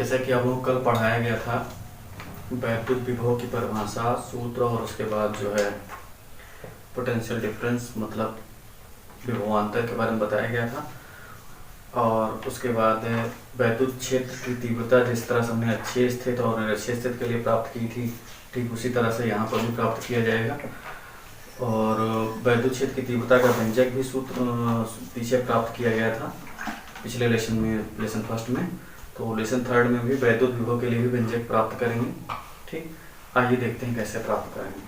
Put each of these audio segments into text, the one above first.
जैसा कि आप लोग कल पढ़ाया गया था वैद्युत विभव की परिभाषा, सूत्र और उसके बाद जो है पोटेंशियल डिफरेंस मतलब विभवांतर के बारे में बताया गया था। और उसके बाद वैद्युत क्षेत्र की तीव्रता जिस तरह से हमने अच्छे स्थित और निरक्षीय स्थित के लिए प्राप्त की थी, ठीक उसी तरह से यहाँ पर भी प्राप्त किया जाएगा। और वैद्युत क्षेत्र की तीव्रता का व्यंजक भी सूत्र पीछे प्राप्त किया गया था पिछले लेसन में, लेसन फर्स्ट में। तो लेसन थर्ड में भी वैद्युत विभव के लिए भी व्यंजक प्राप्त करेंगे। ठीक, आइए देखते हैं कैसे प्राप्त करेंगे।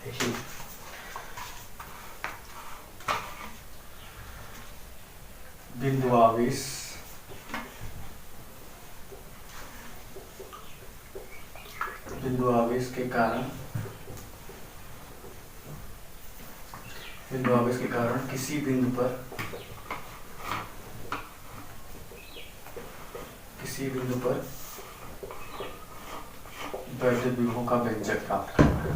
देखिए, बिंदु आवेश के कारण किसी बिंदु पर वैद्युत विभव का व्यंजक प्राप्त करना है।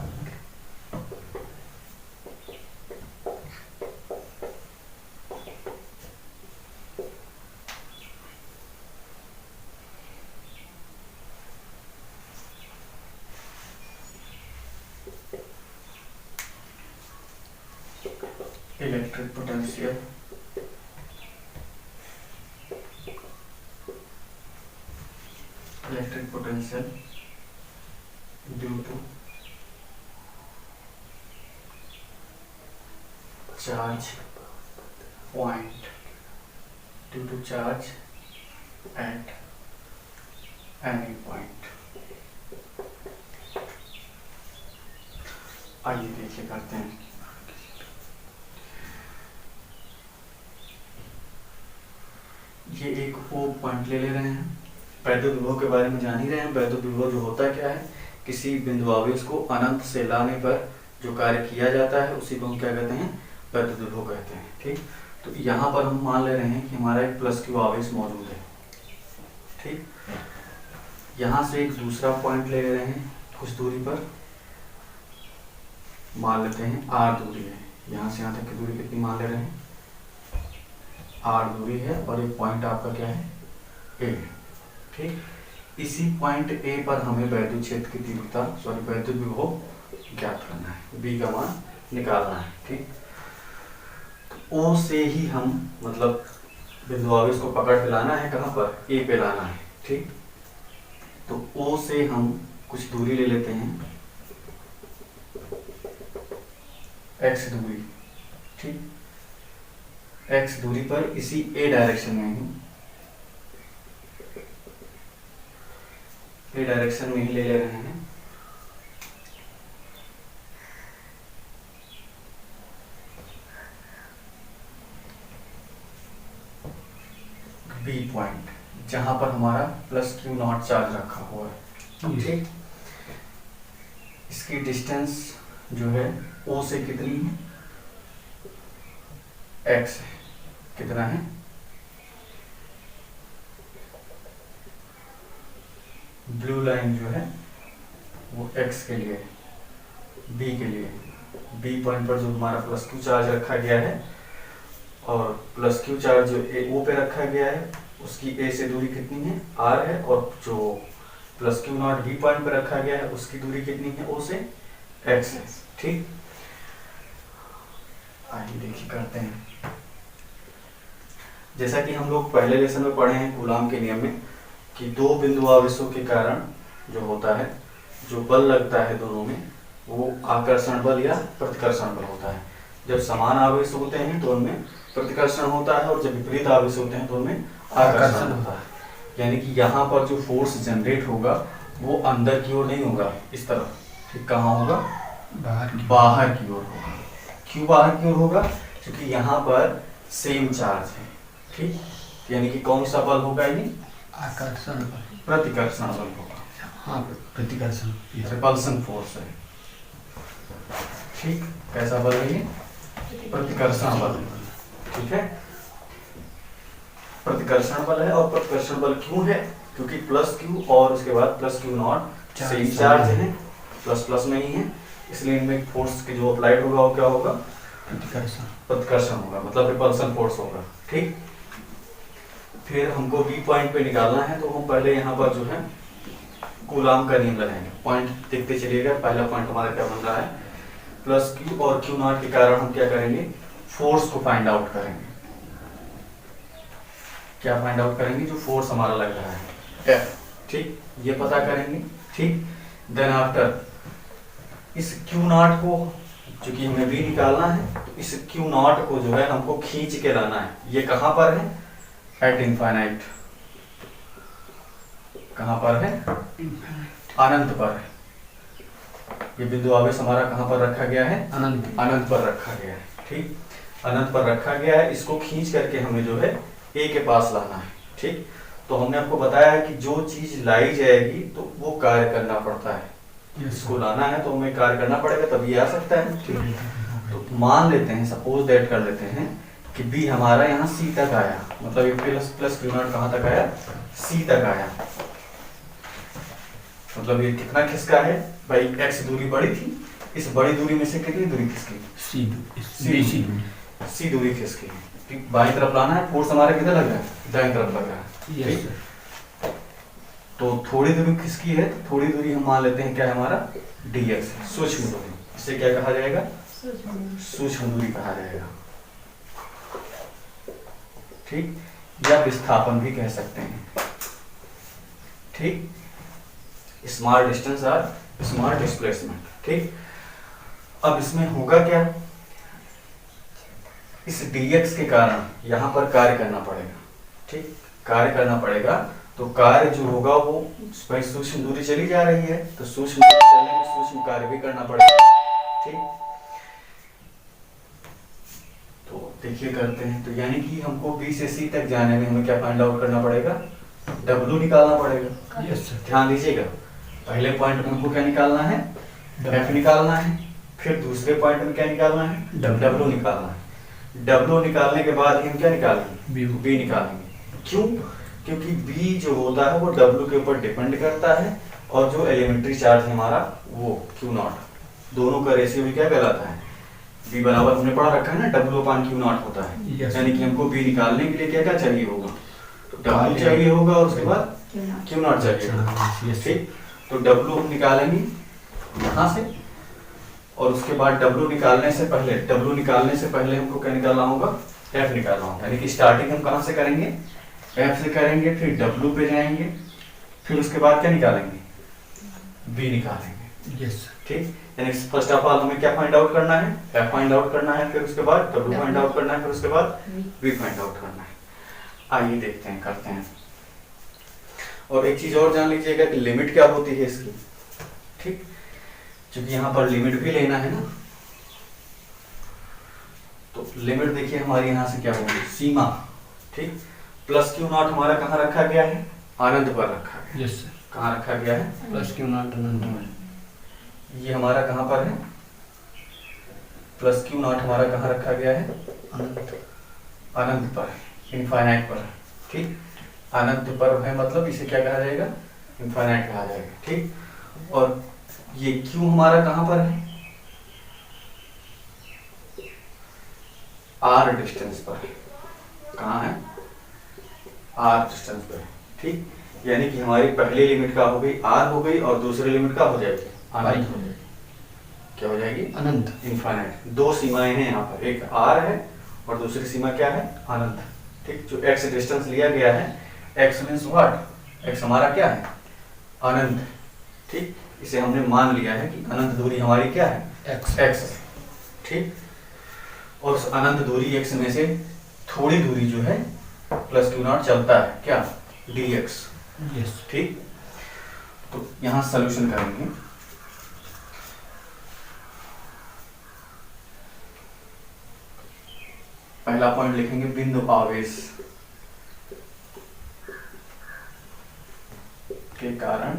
Electric potential due to charge at any point. आइए देखिए करते हैं। ये एक ओ पॉइंट ले रहे हैं। वैद्युत विभव के बारे में जान ही रहे हैं। वैद्युत विभव जो होता है क्या है, किसी बिंदु आवेश को अनंत से लाने पर जो कार्य किया जाता है उसी को हम क्या कहते हैं, वैद्युत विभव कहते हैं। ठीक, तो यहाँ पर हम मान ले रहे हैं कि हमारा एक प्लस क्यू आवेश मौजूद है। ठीक, यहाँ से एक दूसरा पॉइंट ले रहे हैं कुछ दूरी पर, मान लेते हैं आर दूरी है। यहाँ से यहाँ तक की दूरी कितनी मान ले रहे हैं, आर दूरी है और एक पॉइंट आपका क्या है, ए। ठीक, इसी पॉइंट ए पर हमें वैद्युत क्षेत्र की तीव्रता वैद्युत विभव ज्ञात करना है, बी का मान निकालना है। ठीक, तो ओ से ही हम मतलब बिंदु आवेश को पकड़ के लाना है, कहाँ पर, ए पे लाना है। ठीक, तो ओ से हम कुछ दूरी ले लेते हैं, एक्स दूरी। ठीक, एक्स दूरी पर इसी ए डायरेक्शन में ही ले रहे हैं। बी पॉइंट, जहां पर हमारा प्लस क्यू नॉट चार्ज रखा हुआ है। ठीक, इसकी डिस्टेंस जो है ओ से कितनी है, एक्स है। कितना है, ब्लू लाइन जो है वो एक्स के लिए, बी के लिए। बी पॉइंट पर जो हमारा प्लस क्यू चार्ज रखा गया है और प्लस क्यू चार्ज जो ओ पे रखा गया है उसकी ए से दूरी कितनी है, आर है। और जो plus Q not be point पर रखा गया है उसकी दूरी कितनी है, ओ से एक्स है। ठीक, आइए देखिए करते हैं। जैसा कि हम लोग पहले लेसन में पढ़े हैं कूलाम के नियम में कि दो बिंदु आवेशों के कारण जो होता है, जो बल लगता है दोनों में, वो आकर्षण बल या प्रतिकर्षण बल होता है। जब समान आवेश होते हैं तो उनमें प्रतिकर्षण होता है और जब विपरीत आवेश होते हैं तो उनमें आकर्षण होता है। यानी कि यहाँ पर जो फोर्स जनरेट होगा वो अंदर की ओर नहीं होगा, इस तरफ। ठीक, कहाँ होगा, बाहर की ओर होगा। क्यों बाहर की ओर होगा, क्योंकि यहाँ पर सेम चार्ज है। ठीक, यानी कि कौन सा बल होगा, ये आकर्षण बल, प्रतिकर्षण बल होगा। हाँ, प्रतिकर्षण, रिपल्सन फोर्स है। ठीक, कैसा बल है ये, प्रतिकर्षण बल। ठीक है, प्रतिकर्षण बल है। और प्रतिकर्षण बल क्यों है, क्योंकि प्लस क्यू और उसके बाद plus Q not same charge है, प्लस प्लस में ही है, इसलिए इनमें फोर्स की जो अप्लाइड होगा वो क्या होगा, प्रतिकर्षण होगा, मतलब रिपल्सन फोर्स होगा। ठीक, फिर हमको बी पॉइंट पे निकालना है, तो हम पहले यहाँ पर जो है कूलाम का नियम लगाएंगे। पॉइंट देखते चलिएगा, पहला पॉइंट हमारा क्या बन रहा है, प्लस क्यू और क्यू नॉट के कारण हम क्या करेंगे, फोर्स को फाइंड आउट करेंगे। क्या फाइंड आउट करेंगे, जो फोर्स हमारा लग रहा है F, ठीक, ये पता करेंगे। ठीक, देन आफ्टर इस क्यू नॉट को, चूंकि हमें भी निकालना है, तो इस क्यू नॉट को जो है हमको खींच के लाना है। ये कहां पर है, एट इनफाइनाइट। कहां पर है, अनंत पर है। ये बिंदु आवेश हमारा कहां पर रखा गया है, अनंत पर रखा गया है। ठीक, अनंत पर रखा गया है, इसको खींच करके हमें जो है ए के पास लाना है। ठीक, तो हमने आपको बताया है कि जो चीज लाई जाएगी तो वो कार्य करना पड़ता है। इसको लाना है तो हमें कार्य करना पड़ेगा, तभी आ सकता है। ठीक, तो मान लेते हैं, सपोज दैट कर लेते हैं कि बी हमारा यहाँ सी तक आया, मतलब ये प्लस प्लस क्यू नॉट कहाँ तक आया, सी तक आया। मतलब ये कितना खिसका है भाई, एक्स दूरी बड़ी थी, इस बड़ी दूरी में से कितनी दूरी खिसकी, सी दूरी खिसकी। ठीक, बाईं तरफ लाना है, फोर्स हमारा किधर लग रहा है, दाईं तरफ लग रहा है। ठीक, तो थोड़ी दूरी खिसकी है, तो थोड़ी दूरी हम मान लेते हैं क्या है हमारा, dx है, सूक्ष्म दूरी। इसे क्या कहा जाएगा, सूक्ष्म दूरी कहा जाएगा। ठीक, या विस्थापन भी कह सकते हैं। ठीक, स्मॉल डिस्टेंस और स्मॉल डिस्प्लेसमेंट। ठीक, अब इसमें होगा क्या, इस dx के कारण यहाँ पर कार्य करना पड़ेगा। ठीक, कार्य करना पड़ेगा, तो कार्य जो होगा वो भाई सूक्ष्म दूरी चली जा रही है, तो सूक्ष्म दूरी चलने में सूक्ष्म कार्य भी करना पड़ेगा। ठीक, तो देखिए करते हैं। तो यानी कि हमको बी से सी तक जाने में हमें क्या फाइंड आउट करना पड़ेगा, W निकालना पड़ेगा। ध्यान दीजिएगा, पहले पॉइंट में हमको क्या निकालना है, F निकालना है, फिर दूसरे पॉइंट में क्या निकालना है, W निकालना है। W निकालने के बाद हम क्या निकालेंगे, B निकालेंगे। क्यों, क्योंकि B जो होता है वो W के ऊपर डिपेंड करता है, और जो एलिमेंट्री चार्ज है हमारा वो Q नॉट, दोनों का रेशियो भी क्या कहलाता है, B बराबर हमने पढ़ा रखा है ना, W/Q नॉट होता है। यानी कि हमको B निकालने के लिए क्या क्या चाहिए होगा, W चाहिए होगा, और उसके बाद Q नॉट चाहिए होगा। ठीक, तो W हम निकालेंगे यहाँ से, और उसके बाद W निकालने से पहले हमको क्या निकालना होगा, F निकालना होगा। यानी कि स्टार्टिंग हम कहाँ से करेंगे, F से करेंगे, फिर W पे जाएंगे, फिर उसके बाद क्या निकालेंगे, B निकालेंगे। यस, ठीक, यानी फर्स्ट ऑफ ऑल हमें क्या फाइंड आउट करना है, F फाइंड आउट करना है, फिर उसके बाद W फाइंड आउट करना है, फिर उसके बाद B फाइंड आउट करना है। आइए देखते हैं, करते हैं। और एक चीज और जान लीजिएगा कि लिमिट क्या होती है इसकी। ठीक, क्योंकि यहाँ पर लिमिट भी लेना है ना, तो लिमिट देखिए हमारी यहाँ से क्या होगी, सीमा। ठीक, प्लस Q नॉट हमारा कहाँ रखा गया है, अनंत पर रखा गया। यस सर, कहाँ रखा गया है, प्लस Q नॉट अनंत में। ये हमारा कहाँ पर है, प्लस Q नॉट हमारा कहाँ रखा गया है, अनंत पर, इनफाइनाइट पर। ठीक, अनंत पर है, मतलब इसे क्या कहा जाएगा, इनफाइनाइट कहा जाएगा। ठीक, और ये Q हमारा कहाँ पर है, R डिस्टेंस पर। कहाँ है, R डिस्टेंस पर। ठीक, यानी कि हमारी पहली लिमिट का हो गई R हो गई, और दूसरी लिमिट का हो जाएगी अनंत हो जाएगी। क्या हो जाएगी, अनंत, इनफाइनाइट। दो सीमाएं हैं यहाँ पर, एक R है और दूसरी सीमा क्या है, अनंत। ठीक, जो x डिस्टेंस लिया गया है, x मीन्स व्हाट, x हमारा क्या है, अनंत। ठीक, इसे हमने मान लिया है कि अनंत दूरी हमारी क्या है, x। ठीक, और उस अनंत दूरी x में से थोड़ी दूरी जो है प्लस Q नॉट चलता है, क्या, dx। यस, ठीक, तो यहाँ सॉल्यूशन करेंगे। पहला पॉइंट लिखेंगे, बिंदु आवेश के कारण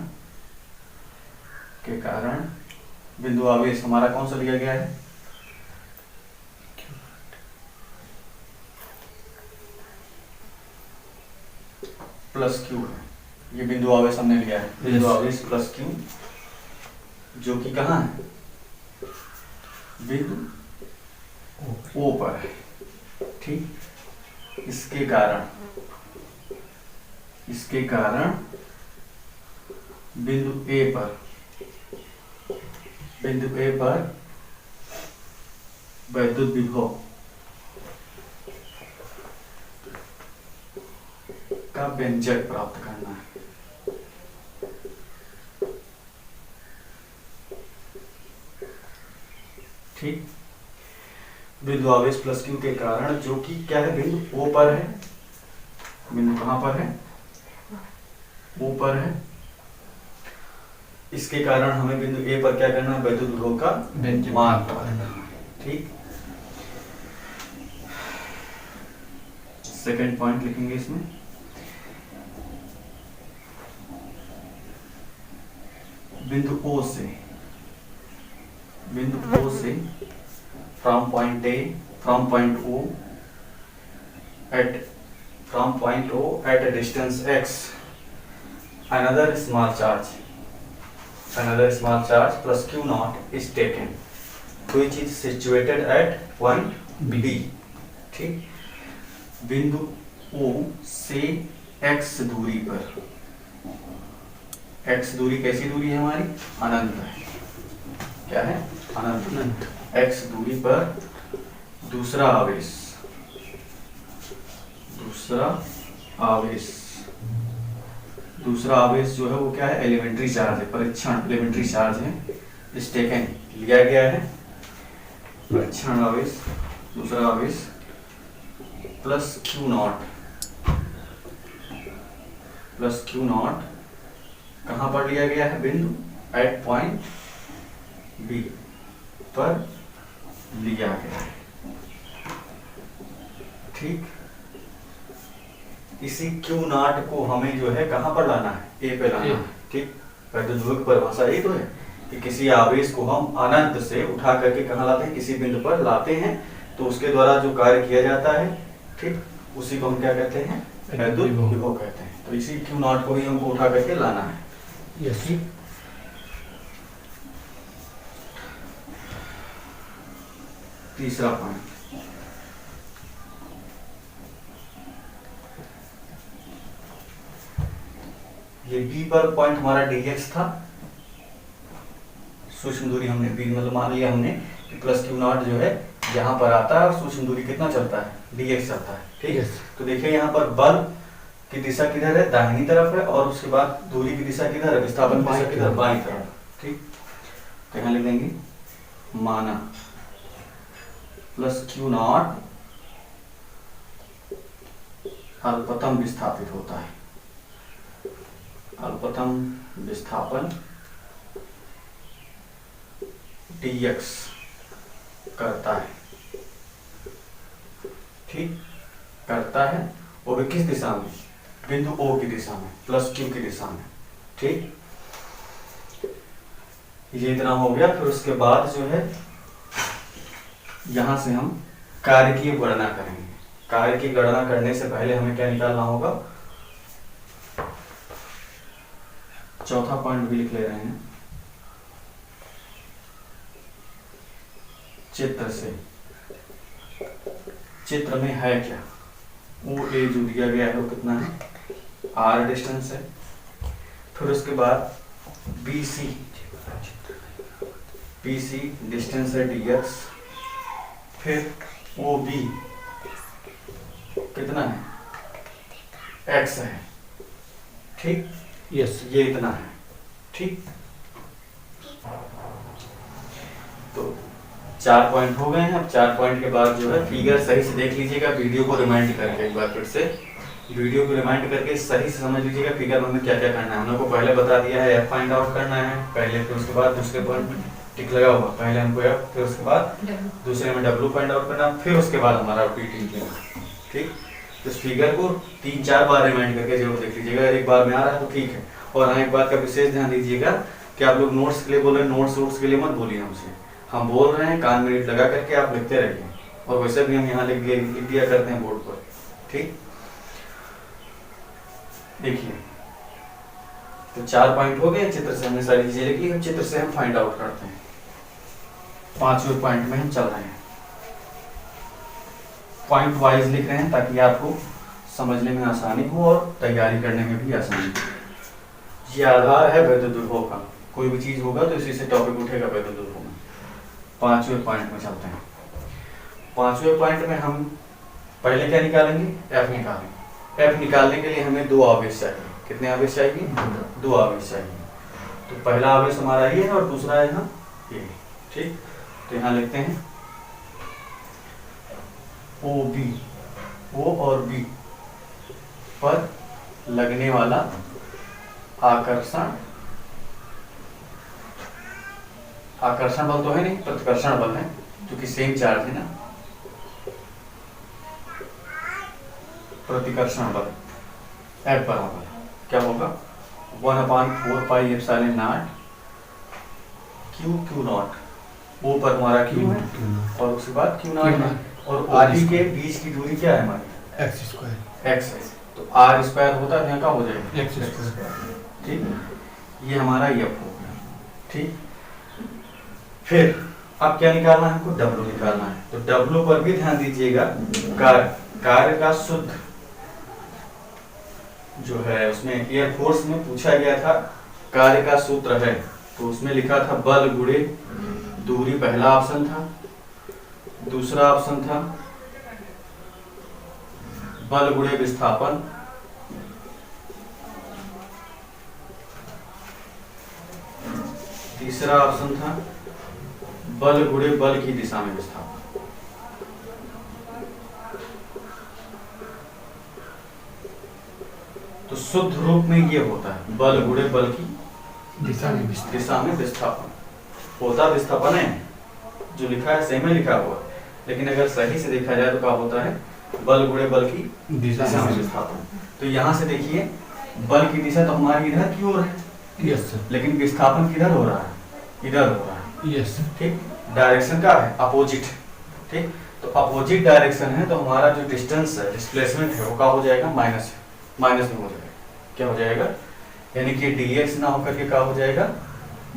बिंदु आवेश हमारा कौन सा लिया गया है, प्लस Q है। ये बिंदु आवेश हमने लिया है, बिंदु आवेश प्लस Q, जो कि कहाँ है, बिंदु O पर है। ठीक, इसके कारण इसके कारण बिंदु ए पर वैद्युत विभव का व्यंजक प्राप्त करना है। ठीक, बिंदु आवेश प्लस क्यू के कारण, जो कि क्या है, बिंदु ओ पर है। बिंदु कहां पर है? ओ पर है। इसके कारण हमें बिंदु ए पर क्या करना है? वैद्युत विभव का मान करना है। ठीक, सेकंड पॉइंट लिखेंगे इसमें, बिंदु ओ से from point O at a distance x, another small charge plus q naught is taken, which is situated at point B। ठीक, बिंदु O से x दूरी पर, x दूरी कैसी दूरी है हमारी? अनंत है। क्या है? अनंत। x दूरी पर दूसरा आवेश जो है वो क्या है? एलिमेंट्री चार्ज है, परीक्षण एलिमेंट्री चार्ज है। इस टेकन लिया गया है, परीक्षण आवेश, दूसरा आवेश प्लस क्यू नॉट कहां पर लिया गया है? बिंदु एट पॉइंट बी पर लिया गया है। ठीक, इसी क्यू नॉट को हमें जो है कहां पर लाना है? ए पे लाना है। ठीक, वैद्युत विभव की परिभाषा यही तो है कि किसी आवेश को हम अनंत से उठा करके कहां लाते हैं? किसी बिंदु पर लाते हैं, तो उसके द्वारा जो कार्य किया जाता है, ठीक, उसी को हम क्या कहते हैं? वैद्युत विभव कहते हैं। तो इसी क्यू नॉट को ही हमको उठा करके लाना है। यस। तीसरा पॉइंट, ये बी पर पॉइंट हमारा dx था, सूक्ष्म दूरी हमने बी मतलब मान लिया हमने कि प्लस क्यू नॉट जो है यहाँ पर आता है और सूक्ष्म दूरी कितना चलता है? dx चलता है। ठीक है, तो देखिए यहाँ पर बल की दिशा किधर है? दाहिनी तरफ है, और उसके बाद दूरी की दिशा किधर है? विस्थापन की दिशा किधर? बाईं तरफ। ठीक, तो यहाँ लिख देंगे माना प्लस क्यू नॉट अल्पतम विस्थापित होता है, अल्पतम विस्थापन dx करता है। ठीक, करता है, वो भी किस दिशा में? बिंदु O की दिशा में, प्लस Q की दिशा में। ठीक, ये इतना हो गया। फिर उसके बाद जो है यहां से हम कार्य की गणना करेंगे। कार्य की गणना करने से पहले हमें क्या निकालना होगा? चौथा पॉइंट भी लिख ले रहे हैं, चित्र से, चित्र में है क्या? ओ ए जो दिया गया है वो कितना है? r डिस्टेंस है। फिर उसके बाद BC डिस्टेंस है dx। फिर OB कितना है? x है। ठीक, यस। ये इतना है। ठीक, तो 4 पॉइंट हो गए हैं। अब 4 पॉइंट के बाद जो है फिगर सही से देख लीजिएगा, वीडियो को रिमाइंड करके एक बार फिर से वीडियो को रिमाइंड करके सही से समझ लीजिएगा फिगर में हमें क्या क्या करना है। हम लोग को पहले बता दिया है F फाइंड आउट करना है पहले, फिर उसके बाद दूसरे पॉइंट में टिक लगा हुआ, पहले हमको F, फिर उसके बाद दूसरे में W फाइंड आउट करना, फिर उसके बाद हमारा PT लेना। ठीक, तो इस फिगर को 3-4 बार रिमाइंड करके जरूर देख लीजिएगा। एक बार में आ रहा है तो ठीक है। और हाँ, एक बात का विशेष ध्यान दीजिएगा कि आप लोग नोट्स के लिए बोल रहे हैं, नोट्स के लिए मत बोलिए हमसे, हम बोल रहे हैं कान में लगा करके आप लिखते रहिए, और वैसे भी हम यहाँ लिख दिया करते हैं बोर्ड पर। ठीक, देखिए तो 4 पॉइंट हो गए। चित्र से हमने सारी चीजें लिखी, हम चित्र से हम फाइंड आउट करते हैं। 5वें पॉइंट में हम चल रहे हैं, पॉइंट वाइज लिख रहे हैं ताकि आपको समझने में आसानी हो और तैयारी करने में भी आसानी हो। ये आधार है वैद्युत विभव का। कोई भी चीज होगा तो इसी से टॉपिक उठेगा वैद्युत विभव में। 5वें पॉइंट में चलते हैं। 5वें पॉइंट में हम पहले क्या निकालेंगे? एफ निकालेंगे। एफ निकालने के लिए हमें दो आवेश चाहिए। कितने आवेश चाहिए? दो आवेश चाहिए। तो पहला आवेश हमारा ये है और दूसरा है यहाँ ये। ठीक, तो यहाँ लिखते हैं ओ बी, ओ और बी पर लगने वाला आकर्षण बल तो है नहीं, प्रतिकर्षण बल है क्योंकि सेम चार्ज है ना। प्रतिकर्षण बल F बराबर क्या होगा? 1/4 pi epsilon naught Q naught. O पर हमारा Q है और उसके बाद Q नॉट है और OB के बीच की दूरी क्या है हमारी? X square. x है तो r स्क्वायर होता है, यहाँ का हो जाएगा एक्स स्क्वायर। ठीक, ये हमारा F हो गया। ठीक, फिर अब क्या निकालना है हमको? W निकालना है। तो W पर भी ध्यान दीजिएगा। कार्य का शुद्ध जो है उसमें एयरफोर्स में पूछा गया था कार्य का सूत्र है, तो उसमें लिखा था बल गुणे दूरी, पहला ऑप्शन था। दूसरा ऑप्शन था बल गुणे विस्थापन। तीसरा ऑप्शन था बल गुणे बल की दिशा में विस्थापन। तो शुद्ध रूप में ये होता है बल गुणे बल की दिशा में विस्थापन। होता विस्थापन है, जो लिखा है सेम में लिखा हुआ, लेकिन अगर सही से देखा जाए तो क्या होता है? बल गुणे बल की दिशा में विस्थापन। तो यहाँ से देखिए बल की दिशा तो हमारी इधर की ओर है, यस सर। लेकिन विस्थापन किधर हो रहा है? इधर हो रहा है। Yes sir. ठीक, डायरेक्शन क्या है? अपोजिट। ठीक, तो अपोजिट डायरेक्शन है तो हमारा जो डिस्टेंस है, डिस्प्लेसमेंट है, वो क्या हो जाएगा? माइनस में हो जाएगा। क्या हो जाएगा? यानी कि dx ना होकर के क्या हो जाएगा?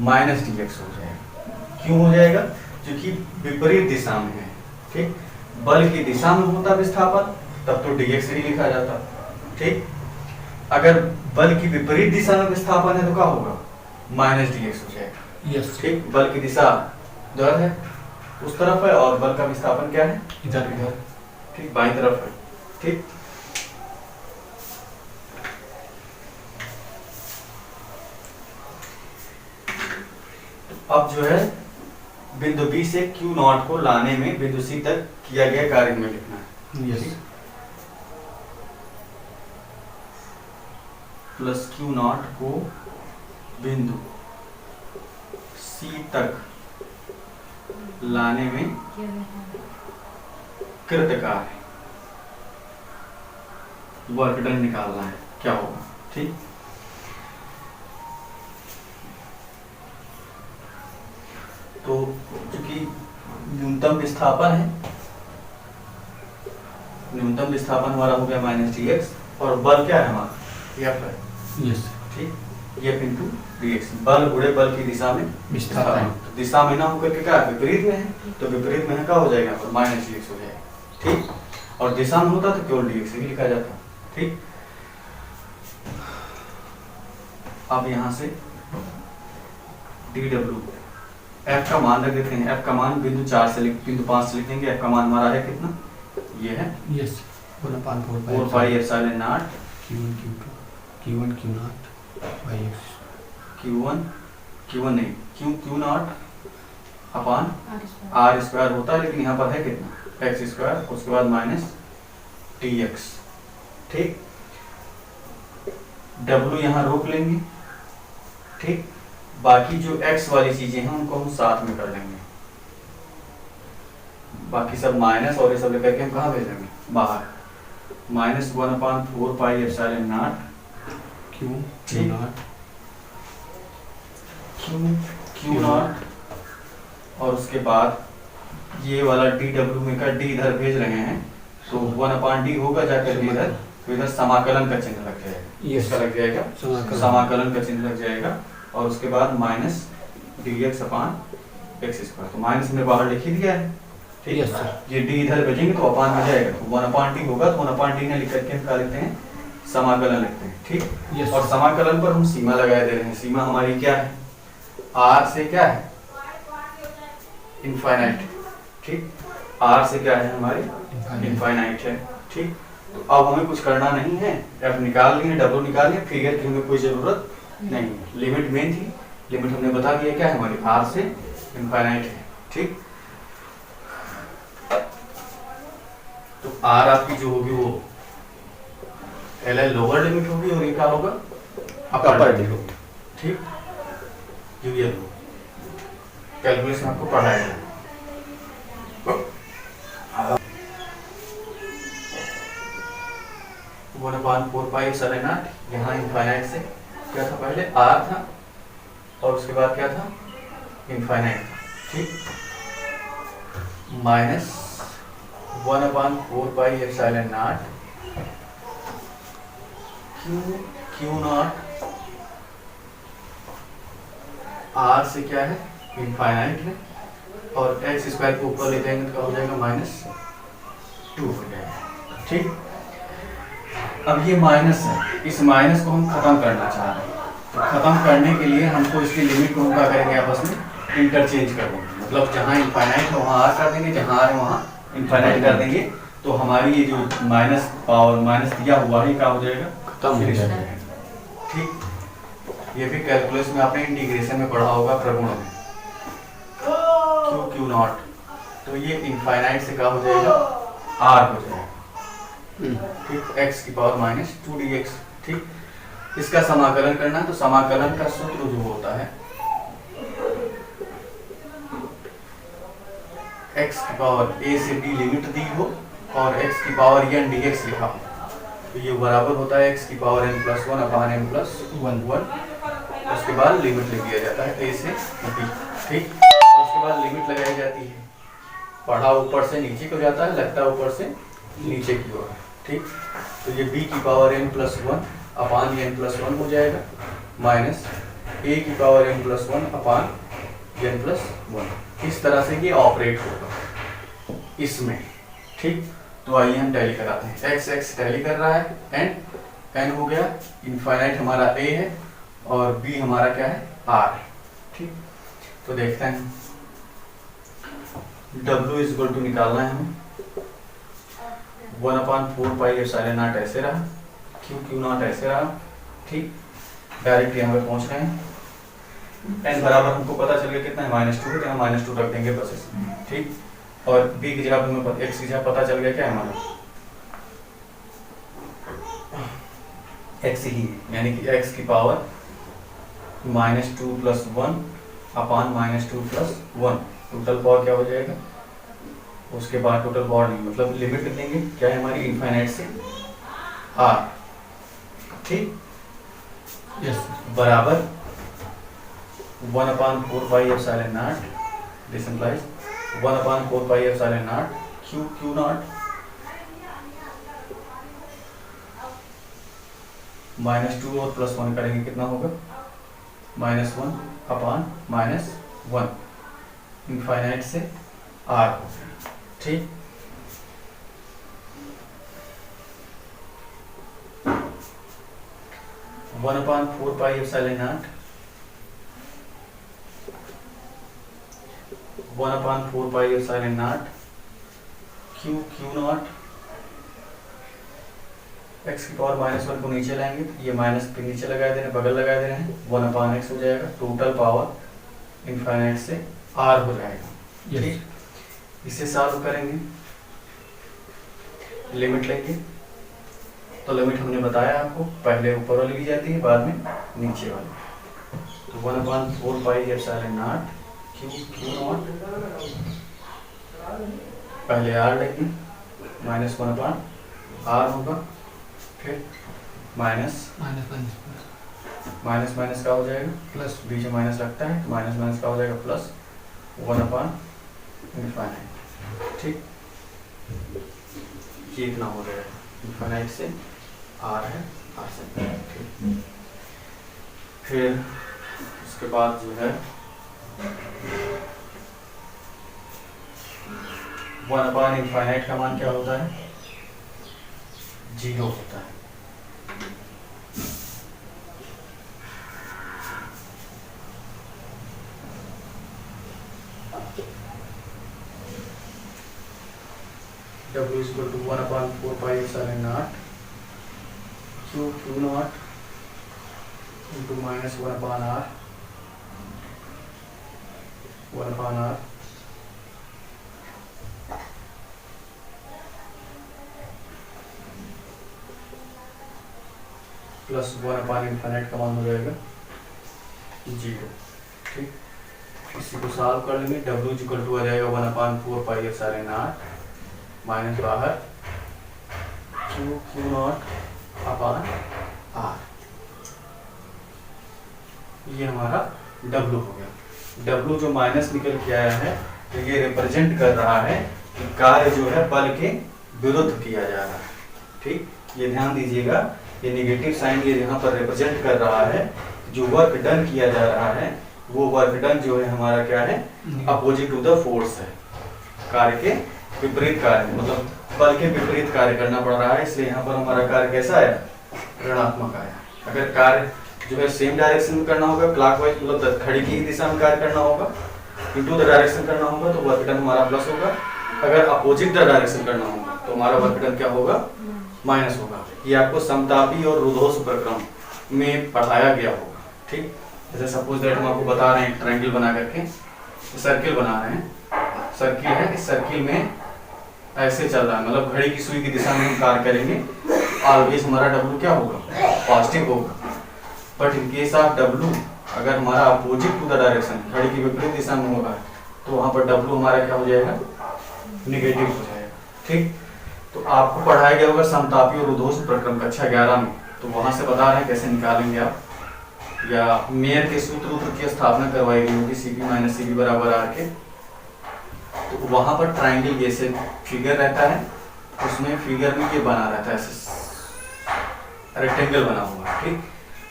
माइनस dx हो जाएगा। क्यों हो जाएगा? क्योंकि विपरीत दिशा में है। ठीक, बल की दिशा में होता विस्थापन तब तो dx ही लिखा जाता। ठीक, अगर बल की विपरीत दिशा में विस्थापन है तो क्या होगा? माइनस dx हो जाएगा। यस। ठीक, बल की दिशा इधर है, उस तरफ है, और बल का विस्थापन क्या है? इधर। ठीक, बाईं तरफ है। ठीक, अब जो है बिंदु B से Q नॉट को लाने में बिंदु C तक किया गया कार्य में लिखना है। यस। प्लस Q नॉट को बिंदु C तक लाने में कृत कार्य वर्क डन निकालना है, क्या होगा? ठीक, तो चूंकि न्यूनतम विस्थापन है, न्यूनतम विस्थापन हमारा हो गया माइनस dx और बल क्या है हमारा? F है। यस। ठीक, F इंटू dx, बल गुणे बल की दिशा में विस्थापन। तो दिशा में ना होकर के क्या विपरीत में है, तो विपरीत में है क्या हो जाएगा? तो माइनस dx हो जाएगा। ठीक, और दिशा में होता तो केवल dx ही लिखा जाता। ठीक, अब यहाँ से dw F का मान रख देते हैं। F का मान बिंदु 5 से लिख देंगे। F का मान हमारा है कितना? ये है yes. 4 pi epsilon not Q1 Q not by x. Q1 नहीं, Q not upon R square होता है, लेकिन यहाँ पर है कितना? x स्क्वायर, उसके बाद माइनस dx। ठीक, W यहाँ रोक लेंगे। ठीक, बाकी जो x वाली चीजें हैं उनको हम साथ में कर लेंगे। बाकी सब माइनस और ये सब लेकर के हम कहाँ भेजेंगे? बाहर। Minus 1/4 pi epsilon naught Q not Q not और उसके बाद ये वाला dw में का d इधर भेज रहे हैं तो 1/d होगा जाकर के इधर, तो इधर समाकलन का चिन्ह लग जाएगा। इसका लग जाएगा समाकलन का चिन्ह लग जाएगा और उसके बाद माइनस dx अपान x स्क्वायर। तो माइनस में बाहर लिख ही दिया है, ठीक यस सर। ये डी इधर भेजेंगे तो अपान हो जाएगा, तो 1/t होगा, तो 1/t ने लिख करके हम क्या लिखते हैं, समाकलन लिखते हैं। ठीक, यस और समाकलन पर हम सीमा लगाए दे रहे हैं। सीमा हमारी क्या है, r से क्या है, इनफाइनाइट। ठीक, r से क्या है हमारी, इनफाइनाइट है। ठीक, तो अब हमें कुछ करना नहीं है, f निकाल लिए, w निकाल लिए, फिगर की हमें कोई जरूरत नहीं है। लिमिट मेन थी, लिमिट हमने बता दिया क्या है हमारी, r से इनफाइनाइट है। ठीक, तो r आपकी जो होगी वो एल लोअर लिमिट होगी और ये क्या होगा, अपर लिमिट। ठीक, ये कैलकुलेशन आपको पढ़ाएगा। 1/4 पाई एप्सिलॉन नॉट, यहाँ इनफाइनाइट से क्या था, पहले r था और उसके बाद क्या था, इनफाइनाइट था। ठीक, minus 1/4 pi epsilon not Q not, r से क्या है, इनफाइनाइट है, और एक्स स्क्वायर को ऊपर ले जाएंगे तो क्या हो जाएगा, -2 हो जाएगा। ठीक, अब ये माइनस है, इस माइनस को हम खत्म करना चाह रहे हैं, तो खत्म करने के लिए हमको इसकी लिमिट को हम क्या करेंगे, आपस में इंटरचेंज कर देंगे। मतलब जहाँ इनफाइनाइट है वहाँ r कर देंगे, जहाँ r है वहाँ इनफाइनाइट कर देंगे, तो हमारी ये जो माइनस पावर माइनस दिया हुआ है क्या हो जाएगा, खत्म हो जाएगा। ठीक, ये भी कैलकुलस में आपने इंटीग्रेशन में पढ़ा होगा, प्रगुण में, क्यू नॉट, तो ये इनफाइनाइट से क्या हो जाएगा, r हो जाएगा। ठीक, x की पावर -2 dx। ठीक, इसका समाकलन करना है, तो समाकलन का सूत्र जो होता है, x की पावर a से b लिमिट दी हो और x की पावर n dx लिखा हो, तो ये बराबर होता है x की पावर n+1/n+1। उसके बाद लिमिट लिख दिया जाता है a से b। ठीक, और उसके बाद लिमिट लगाई जाती है, पढ़ा ऊपर से नीचे को जाता है, लगता ऊपर से नीचे की ओर। ठीक, तो ये b की पावर n+1/n+1 हो जाएगा, माइनस a की पावर n+1/n+1। इस तरह से ये ऑपरेट होगा इसमें। ठीक, तो आइए हम टैली कराते हैं। x टैली कर रहा है, n हो गया, इनफाइनाइट हमारा a है और b हमारा क्या है, r है। ठीक, तो देखते हैं, w इज इक्वल टू निकालना है हमें, 1/4 पाई एप्सिलॉन नॉट ऐसे रहा, क्यू नॉट ऐसे रहा। ठीक, डायरेक्ट यहाँ पे पहुँच रहे हैं, n बराबर हमको पता चल गया कितना है, -2 है, तो यहाँ -2 रख देंगे बस इसमें। ठीक, और b की जगह पे हमें x की जगह पता चल गया क्या है हमारा, x ही, यानी कि x की पावर -2 + 1/-2 + 1, टोटल पावर क्या हो जाएगा, उसके बाद टोटल पावर नहीं, मतलब लिमिट देंगे क्या है हमारी, इनफाइनाइट से r। ठीक, यस, बराबर 1/4 pi epsilon not, this implies 1/4 pi epsilon not Q not -2 और +1 करेंगे कितना होगा, -1/-1, इनफाइनाइट से r हो गया। ठीक, one upon 4 pi epsilon not, 1/4 pi epsilon not Q not, x की पावर -1 को नीचे लाएंगे, तो ये माइनस पे नीचे लगा दे रहे हैं, बगल लगा दे रहे हैं, 1/x हो जाएगा, टोटल पावर इनफाइनाइट से r हो जाएगा। ठीक, इसे सॉल्व करेंगे, लिमिट लेंगे, तो लिमिट हमने बताया आपको, पहले ऊपर वाली ली जाती है, बाद में नीचे वाली। तो 1/4 pi epsilon not Q not, पहले r लेंगे, -1/r होगा, फिर माइनस माइनस का हो जाएगा प्लस, बीच में माइनस लगता है, माइनस का हो जाएगा प्लस 1/इनफाइनाइट। ठीक, ये इतना हो जाएगा, इनफाइनाइट से r है, r से। ठीक, फिर उसके बाद जो है वन अपान इनफाइनाइट का मान क्या होता है? 0 होता है। W is equal to 1 upon 4 pi epsilon naught Q naught into minus 1 upon R 1 upon R plus 1 upon infinite का मान हो जाएगा 0। ठीक, इसी को सॉल्व कर लेंगे। W इक्वल टू आ जाएगा 1 upon 4 pi epsilon not minus बाहर Q नॉट अपॉन R। ये हमारा W हो गया। W जो माइनस निकल के आया है तो ये रिप्रेजेंट कर रहा है कि कार्य जो है बल के विरुद्ध किया जा रहा है। ठीक, ये ध्यान दीजिएगा, ये नेगेटिव साइन ये यहाँ पर रिप्रेजेंट कर रहा है जो वर्क डन किया जा रहा है वो वर्क डन जो है हमारा क्या है? अपोजिट टू द फोर्स है। कार्य के विपरीत कार्य, मतलब बल के विपरीत कार्य करना पड़ रहा है, इसलिए यहाँ पर हमारा कार्य कैसा आया? ऋणात्मक आया। अगर कार्य जो है सेम डायरेक्शन में करना होगा, क्लॉकवाइज मतलब घड़ी की ही दिशा में कार्य करना होगा, इनटू द डायरेक्शन करना होगा तो वर्क डन हमारा प्लस होगा। अगर अपोजिट द डायरेक्शन करना होगा तो हमारा वर्क डन क्या होगा? माइनस होगा। ये आपको समतापी और रुद्धोष् प्रक्रम में पढ़ाया गया होगा। ठीक, जैसे सपोज दैट हम आपको बता रहे हैं ट्रायंगल बना करके सर्किल बना रहे हैं, सर्किल है, इस सर्किल में ऐसे चल रहा है, मतलब घड़ी की सुई की दिशा में हम कार्य करेंगे, ऑलवेज हमारा W क्या होगा? पॉजिटिव होगा। But in case of W अगर हमारा अपोजिट टू द डायरेक्शन घड़ी की विपरीत दिशा में होगा तो वहां पर W हमारा क्या हो जाएगा? नेगेटिव हो जाएगा। ठीक, तो आपको पढ़ाया गया होगा समतापी और रुद्धोष् प्रक्रम कक्षा 11 में, तो वहां से बता रहे हैं कैसे निकालेंगे आप, या मेयर के सूत्र की स्थापना करवाई गई होगी CP माइनस CB बराबर R के। तो वहां पर ट्रायंगल जैसे फिगर रहता है, उसमें फिगर में ये बना रहता है, ऐसे रेक्टेंगल बना हुआ है। ठीक,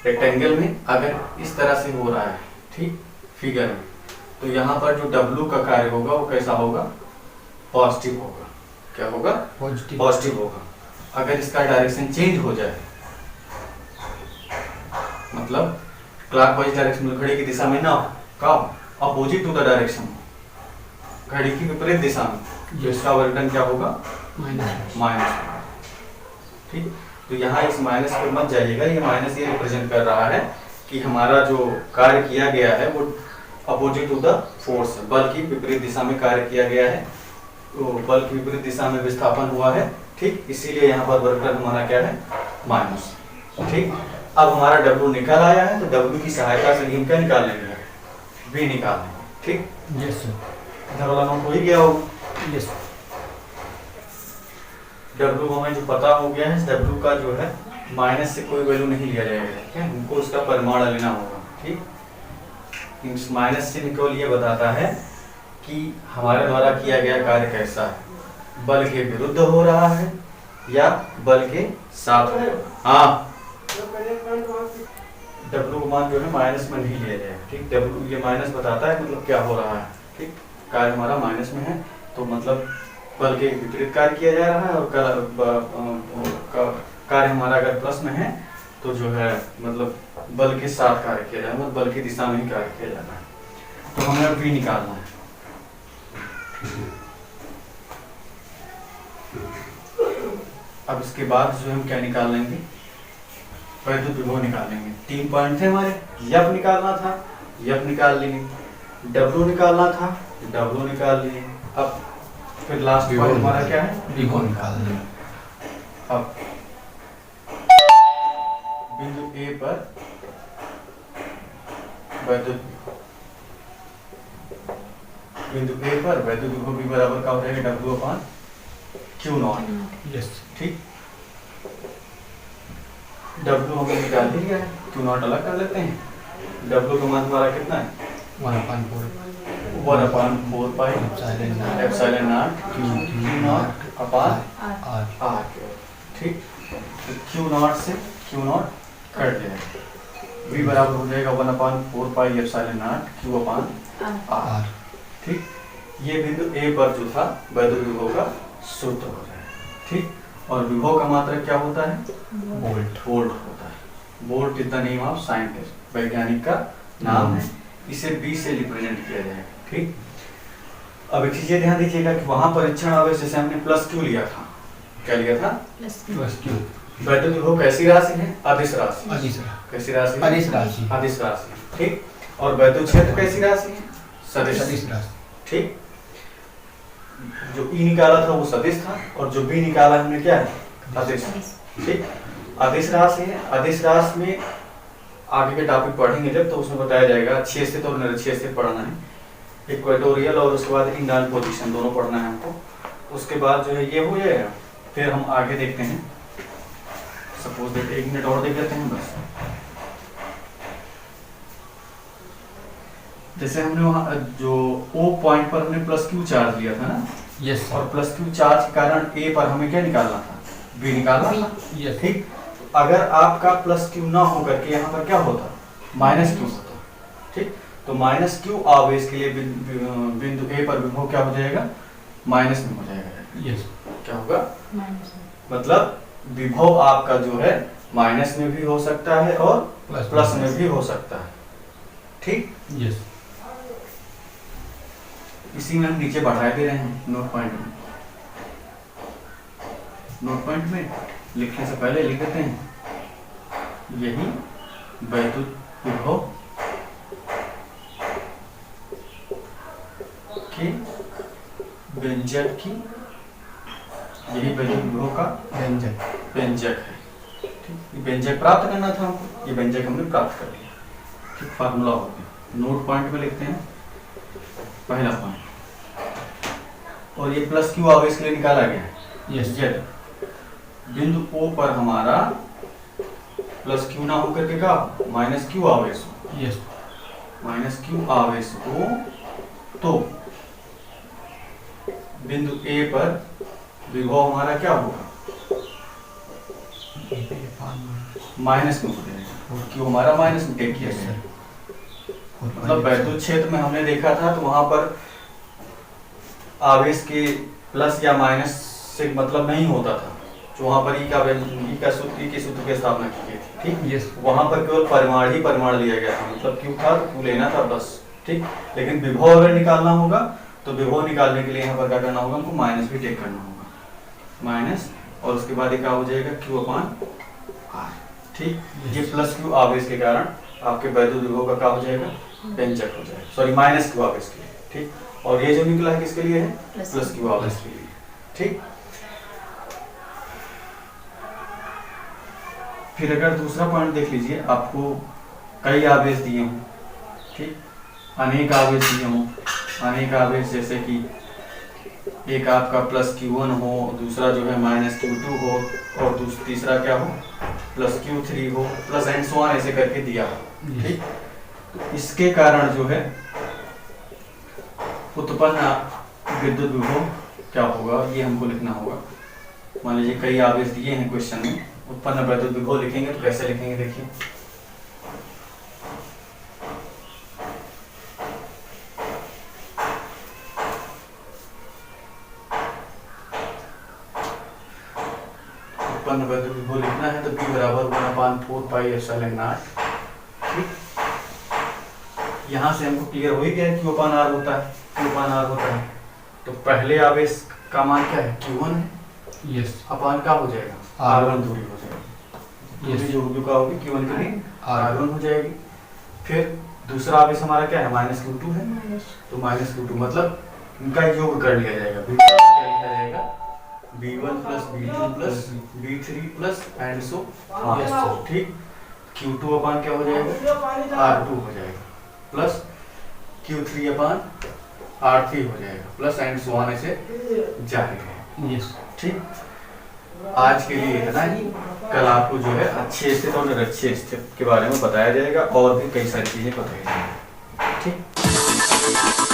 रेक्टेंगल में अगर इस तरह से हो रहा है, ठीक, फिगर में, तो यहाँ पर जो W का कार्य होगा वो कैसा होगा? पॉजिटिव होगा। क्या होगा? पॉजिटिव होगा। अगर इसका डायरेक्शन चेंज हो जाए, मतलब क्लॉकवाइज डायरेक्शन में घड़ी की दिशा में ना, कब? अपोजिट टू द डायरेक्शन, घड़ी की विपरीत दिशा में, तो इसका वर्क डन क्या होगा? माइनस। ठीक, तो यहाँ इस माइनस पर मत जाइएगा, ये माइनस ये रिप्रेजेंट कर रहा है कि हमारा जो कार्य किया गया है वो अपोजिट टू द फोर्स, बल की विपरीत दिशा में कार्य किया गया है, तो बल की विपरीत दिशा में विस्थापन हुआ है। ठीक, इसीलिए यहाँ पर वर्क डन हमारा क्या है? माइनस। ठीक, अब हमारा W निकल आया है तो W की सहायता से हम क्या निकाल लेंगे? V निकाल लेंगे। ठीक, यस सर, इधर वाला नोट हो ही गया होगा। यस। W हमें जो पता हो गया है, W का जो है माइनस से कोई वैल्यू नहीं लिया जाएगा, ठीक है, हमको उसका परिमाण लेना होगा। ठीक, इस माइनस से निकल ये बताता है कि हमारे द्वारा किया गया कार्य कैसा है, बल के विरुद्ध हो रहा है या बल के साथ हो रहा है। हाँ, W का मान जो है माइनस में नहीं लिया जाएगा। ठीक, W ये माइनस बताता है मतलब क्या हो रहा है। ठीक, कार्य हमारा माइनस में है तो मतलब बल के विपरीत कार्य किया जा रहा है, और कार्य हमारा अगर प्लस में है तो जो है मतलब बल के साथ कार्य किया जा रहा है, मतलब बल की दिशा में ही कार्य किया जा रहा है। तो हमें अब V निकालना है। अब इसके बाद जो हम क्या निकाल लेंगे? वैद्युत विभव निकाल लेंगे। 3 पॉइंट थे हमारे, F निकालना था, F निकाल लिए, W निकालना था, W निकाल लिए। अब फिर लास्ट पॉइंट हमारा क्या है? विभव निकाल लेंगे। अब बिंदु A पर वैद्युत बिंदु A पर वैद्युत विभव भी बराबर का हो जाएगा W upon Q not. Yes. ठीक, W हमने निकाल लिया है, Q नॉट अलग कर लेते हैं। W का मान हमारा कितना है? 1/4 pi epsilon naught Q not upon R। ठीक, तो Q नॉट से Q नॉट कट जाएगा, V बराबर हो जाएगा 1/4 pi epsilon naught Q upon R। ठीक, ये बिंदु ए पर जो था वैद्युत विभव का सूत्र हो जाएगा, ठीक। और विभव का मात्रक क्या होता है? वोल्ट होता है। Volt is the name of scientist, वैज्ञानिक का नाम है। इसे बी से रिप्रेजेंट किया जाएगा, ठीक। अब एक चीज ध्यान दीजिएगा कि वहां परीक्षण आवेश जैसे हमने प्लस क्यू लिया था, क्या लिया था? Plus Q. वैद्युत विभव कैसी राशि है? अदिश राशि। कैसी राशि? अदिश राशि। अदिश राशि, ठीक। और वैद्युत क्षेत्र कैसी राशि है? सदिश राशि, ठीक। जो ई निकाला था वो सदिश था और जो बी निकाला हमने क्या है? अदिश, ठीक। अदिश राशि है। अदिश राशि में आगे के टॉपिक पढ़ेंगे जब, तो उसमें बताया जाएगा अच्छे से, तो निरक्षे से पढ़ना है, इक्वेटोरियल और उसके बाद इंडान पोजीशन दोनों पढ़ना है हमको। उसके बाद जो है ये हो जाएगा, फिर हम आगे देखते हैं। सपोज देखते 1 मिनट और देख लेते हैं बस। जैसे हमने वहां जो ओ पॉइंट पर हमने प्लस क्यू चार्ज लिया था ना, यस। और प्लस क्यू चार्ज के कारण ए पर हमें क्या निकालना था? बी निकालना था, यस, ठीक। अगर आपका प्लस क्यू ना हो करके यहाँ पर क्या होता? माइनस क्यू होता, ठीक। तो माइनस क्यू आवेश के लिए बिंदु ए पर विभव क्या हो जाएगा? माइनस में हो जाएगा। यस। क्या होगा? मतलब विभव आपका जो है माइनस में भी हो सकता है और प्लस में भी हो सकता है, ठीक। यस। इसी में हम नीचे बढ़ा दे रहे हैं नोट पॉइंट में। नोट पॉइंट में लिखने से पहले लिख देते हैं, यही वैद्युत विभव के व्यंजक की, यही वैद्युत विभव का व्यंजक है, ठीक। व्यंजक प्राप्त करना था हमको, ये व्यंजक हमने प्राप्त कर लिया, ठीक। फार्मूला हो गया। नोट पॉइंट में लिखते हैं पहला पॉइंट, और ये प्लस क्यू आवेश के लिए निकाला गया है। यस। यदि बिंदु ओ पर हमारा प्लस क्यू ना होकर के का माइनस क्यू आवेश हो, यस, माइनस क्यू आवेश हो, तो बिंदु ए पर विभव हमारा क्या होगा? माइनस में हो जाएगा, और क्यू हमारा माइनस में टेक किया गया। मतलब वैद्युत क्षेत्र में हमने देखा था तो वहां पर आवेश के प्लस या माइनस से मतलब नहीं होता था, जो वहां पर ई के सूत्र की स्थापना की गई थी, ठीक। यस। वहां पर केवल परिमाण ही परिमाण लिया गया था, मतलब क्यू था तो क्यू लेना था बस, ठीक। लेकिन विभव अगर निकालना होगा तो विभव निकालने के लिए यहाँ पर क्या करना होगा? हमको माइनस भी टेक करना होगा, माइनस, और उसके बाद ये क्या हो जाएगा? क्यू अपान आर, ठीक। ये प्लस क्यू आवेश के कारण आपके वैद्युत विभव का क्या हो जाएगा? व्यंजक हो जाएगा, सॉरी माइनस क्यू आवेश के लिए, ठीक। और ये जो निकला है किसके लिए है? प्लस क्यू आवेश के लिए, ठीक। फिर अगर दूसरा पॉइंट देख लीजिए, आपको कई आवेश दिए हों, ठीक, अनेक आवेश दिए हों, अनेक आवेश जैसे कि एक आपका प्लस Q1 हो, दूसरा जो है माइनस Q2 हो, और तीसरा क्या हो? प्लस Q3 हो, प्लस एंड सो ऑन ऐसे करके दिया हो, ठीक। तो इसके कारण जो है उत्पन्न विद्युत विभव क्या होगा, ये हमको लिखना होगा। मान लीजिए कई आवेश दिए हैं क्वेश्चन में, उत्पन्न वैद्युत विभव लिखेंगे तो कैसे लिखेंगे? देखिए, उत्पन्न वैद्युत विभव लिखना है तो P बराबर 1/4 पाई एप्सिलॉन नॉट, ठीक। यहाँ से हमको क्लियर हो ही गया Q अपान R होता है, Q अपान R होता है। तो पहले आवेश का मान क्या है? Q1 है, यस, अपान का हो जाएगा R1 दूरी हो जाएगी, दूरी जो का होगी Q1 के लिए R1 हो जाएगी। फिर दूसरा आवेश हमारा क्या है? माइनस Q2 है, तो माइनस Q2 मतलब इनका योग कर लिया जाएगा, B1 plus B2 plus B3 plus and so on, ठीक। Q2 अपान क्या हो जाएगा? R2 हो जाएगा, प्लस Q3 अपान R3 हो जाएगा, प्लस एंड सो ऑन ऐसे जाएगा, यस, ठीक। आज के लिए इतना ही। कल आपको जो है अच्छे स्थित और निरक्षीय स्थित के बारे में बताया जाएगा और भी कई सारी चीजें बताई जाएंगी, ठीक।